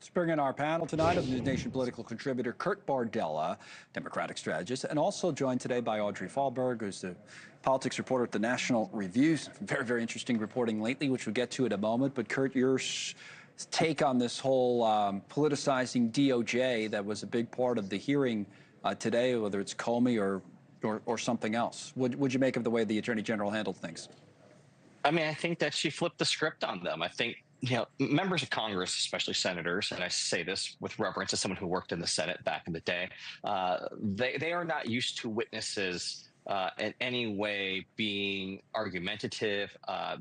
Let's bring in our panel tonight of NewsNation political contributor Kurt Bardella, Democratic strategist, and also joined today by Audrey Fahlberg, who's the politics reporter at the National Review. Very, very interesting reporting lately, which we'll get to in a moment. But Kurt, your take on this whole politicizing DOJ that was a big part of the hearing today, whether it's Comey or something else. What'd you make of the way the Attorney General handled things? I mean, I think that she flipped the script on them. I think, members of Congress, especially senators, and I say this with reverence as someone who worked in the Senate back in the day, they are not used to witnesses in any way being argumentative,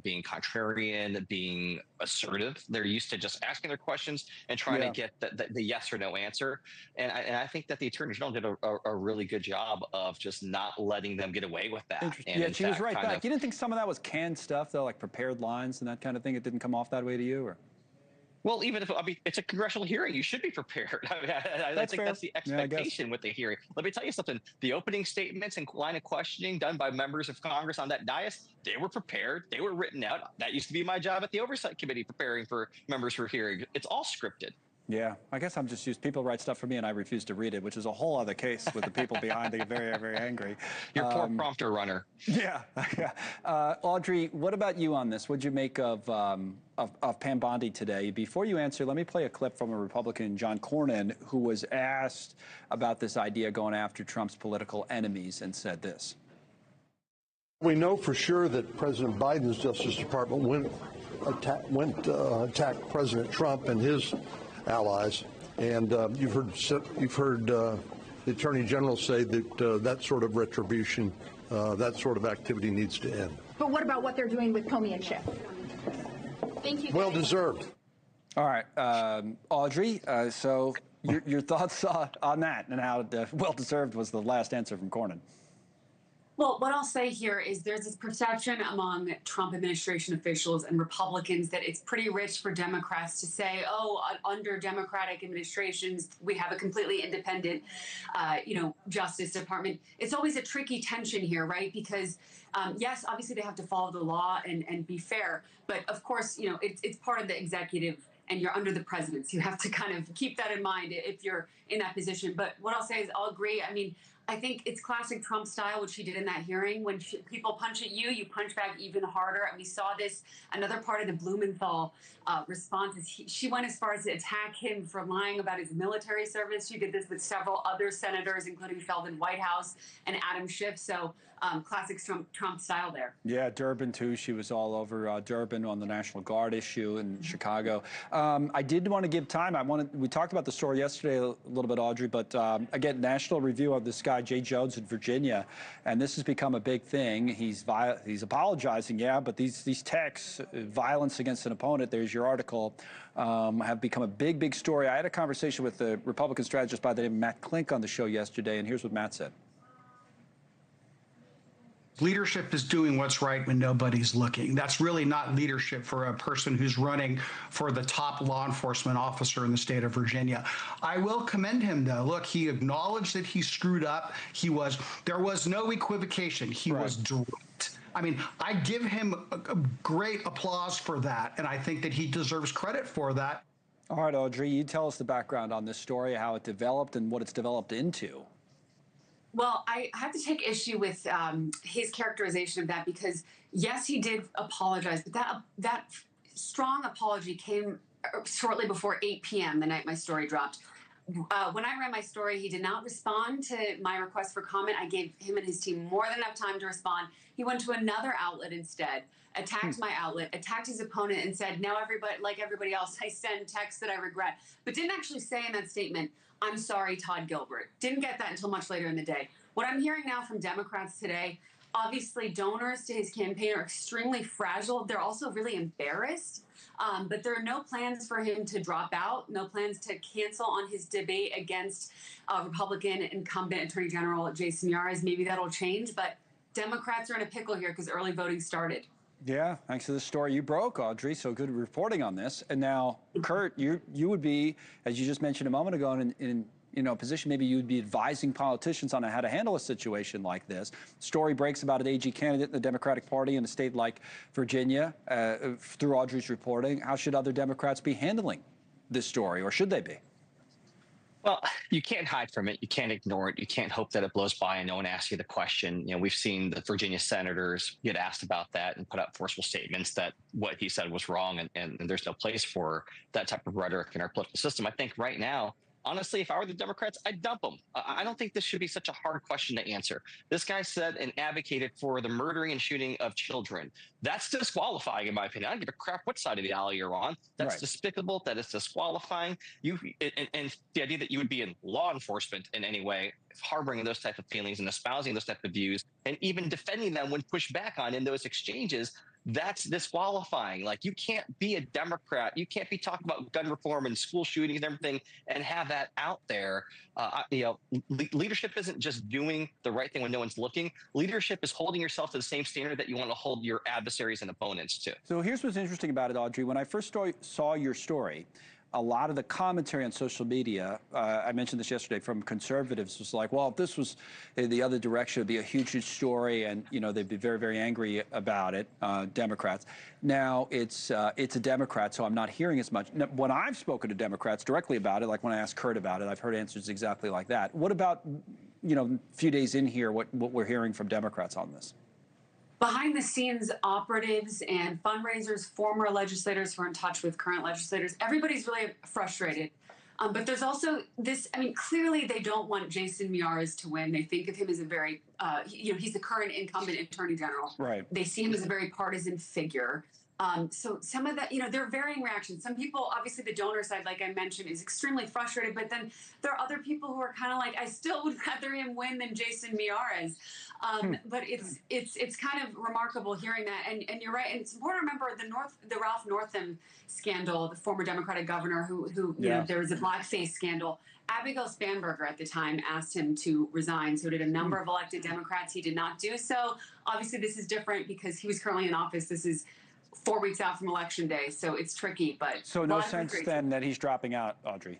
being contrarian, being assertive. They're used to just asking their questions and trying to get the yes or no answer. And I think that the Attorney General did a really good job of just not letting them get away with that. Interesting. Yeah, she was right back. You didn't think some of that was canned stuff, though, like prepared lines and that kind of thing? It didn't come off that way to you? Or? Well, even if it's a congressional hearing, you should be prepared. I think that's the expectation with the hearing. Let me tell you something. The opening statements and line of questioning done by members of Congress on that dais, they were prepared. They were written out. That used to be my job at the Oversight Committee, preparing for members for hearing. It's all scripted. Yeah, I guess I'm just used. People write stuff for me and I refuse to read it, which is a whole other case with the people behind. They get very, very angry. Your poor prompter runner. Yeah. Audrey, what about you on this? What'd you make of Pam Bondi today? Before you answer, let me play a clip from a Republican, John Cornyn, who was asked about this idea going after Trump's political enemies and said this. We know for sure that President Biden's Justice Department went attack President Trump and his allies, and you've heard the Attorney General say that that sort of retribution, that sort of activity needs to end. But what about what they're doing with Comey and Schiff? Thank you. Well deserved. All right, Audrey. So your thoughts on that and how well deserved was the last answer from Cornyn? Well, what I'll say here is there's this perception among Trump administration officials and Republicans that it's pretty rich for Democrats to say, oh, under Democratic administrations, we have a completely independent, Justice Department. It's always a tricky tension here, right? Because, yes, obviously they have to follow the law and be fair. But, of course, it's part of the executive and you're under the president. So you have to kind of keep that in mind if you're in that position. But what I'll say is I'll agree. I mean, I think it's classic Trump style, which he did in that hearing. When people punch at you, you punch back even harder. And we saw this, another part of the Blumenthal response is she went as far as to attack him for lying about his military service. She did this with several other senators, including Sheldon Whitehouse and Adam Schiff. So classic Trump style there. Yeah, Durbin, too. She was all over Durbin on the National Guard issue in Chicago. I did want to give time. We talked about the story yesterday a little bit, Audrey, but again, National Review of this guy, Jay Jones in Virginia, and this has become a big thing. He's apologizing, yeah, but these texts, violence against an opponent, there's your article, have become a big, big story. I had a conversation with the Republican strategist by the name of Matt Klink on the show yesterday, and here's what Matt said. Leadership is doing what's right when nobody's looking. That's really not leadership for a person who's running for the top law enforcement officer in the state of Virginia. I will commend him, though. Look, he acknowledged that he screwed up. There was no equivocation. He was direct. I mean, I give him a great applause for that, and I think that he deserves credit for that. All right, Audrey, you tell us the background on this story, how it developed and what it's developed into. Well, I have to take issue with his characterization of that because, yes, he did apologize, but that strong apology came shortly before 8 p.m. the night my story dropped. When I ran my story, he did not respond to my request for comment. I gave him and his team more than enough time to respond. He went to another outlet instead, attacked my outlet, attacked his opponent, and said, now everybody, like everybody else, I send texts that I regret, but didn't actually say in that statement, I'm sorry, Todd Gilbert. Didn't get that until much later in the day. What I'm hearing now from Democrats today, obviously donors to his campaign are extremely fragile. They're also really embarrassed, but there are no plans for him to drop out, no plans to cancel on his debate against Republican incumbent Attorney General Jason Yares. Maybe that'll change, but Democrats are in a pickle here because early voting started. Yeah, thanks to the story you broke, Audrey. So good reporting on this. And now, Kurt, you would be, as you just mentioned a moment ago, in a position maybe you'd be advising politicians on how to handle a situation like this. Story breaks about an AG candidate in the Democratic Party in a state like Virginia through Audrey's reporting. How should other Democrats be handling this story, or should they be? Well, you can't hide from it. You can't ignore it. You can't hope that it blows by and no one asks you the question. You know, we've seen the Virginia senators get asked about that and put out forceful statements that what he said was wrong, and there's no place for that type of rhetoric in our political system. I think right now, honestly, if I were the Democrats, I'd dump them. I don't think this should be such a hard question to answer. This guy said and advocated for the murdering and shooting of children. That's disqualifying, in my opinion. I don't give a crap what side of the aisle you're on. That's Right. despicable. That is disqualifying. And the idea that you would be in law enforcement in any way, harboring those type of feelings and espousing those type of views, and even defending them when pushed back on in those exchanges, that's disqualifying. Like, you can't be a Democrat. You can't be talking about gun reform and school shootings and everything and have that out there. Leadership isn't just doing the right thing when no one's looking. Leadership is holding yourself to the same standard that you want to hold your adversaries and opponents to. So here's what's interesting about it, Audrey. When I first saw your story, a lot of the commentary on social media, I mentioned this yesterday, from conservatives was like, well, if this was the other direction, it'd be a huge, huge story, and they'd be very, very angry about it, Democrats. Now it's a Democrat, so I'm not hearing as much. Now, when I've spoken to Democrats directly about it, like when I asked Kurt about it, I've heard answers exactly like that. What about, a few days in here, what we're hearing from Democrats on this? Behind the scenes operatives and fundraisers, former legislators who are in touch with current legislators, everybody's really frustrated. But there's also this, clearly they don't want Jason Miyares to win. They think of him as a very, he's the current incumbent attorney general. Right. They see him as a very partisan figure. So some of that, there are varying reactions. Some people, obviously the donor side, like I mentioned, is extremely frustrated, but then there are other people who are kind of like, I still would rather him win than Jason Miyares. But it's kind of remarkable hearing that. And you're right. And it's important to remember the Ralph Northam scandal, the former Democratic governor who there was a blackface scandal. Abigail Spanberger at the time asked him to resign. So did a number of elected Democrats. He did not do so. Obviously, this is different because he was currently in office. This is 4 weeks out from Election Day, so it's tricky. But So no sense then that he's dropping out, Audrey?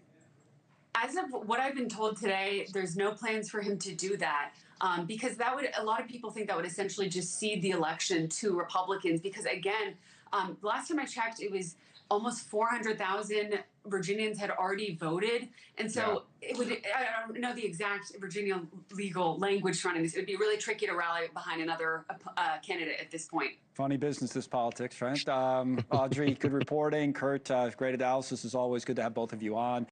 As of what I've been told today, there's no plans for him to do that, because a lot of people think that would essentially just cede the election to Republicans, because again, last time I checked, it was almost 400,000 Virginians had already voted. And so I don't know the exact Virginia legal language surrounding this. It would be really tricky to rally behind another candidate at this point. Funny business, this politics, right? Audrey, good reporting. Kurt, great analysis. As always, good to have both of you on.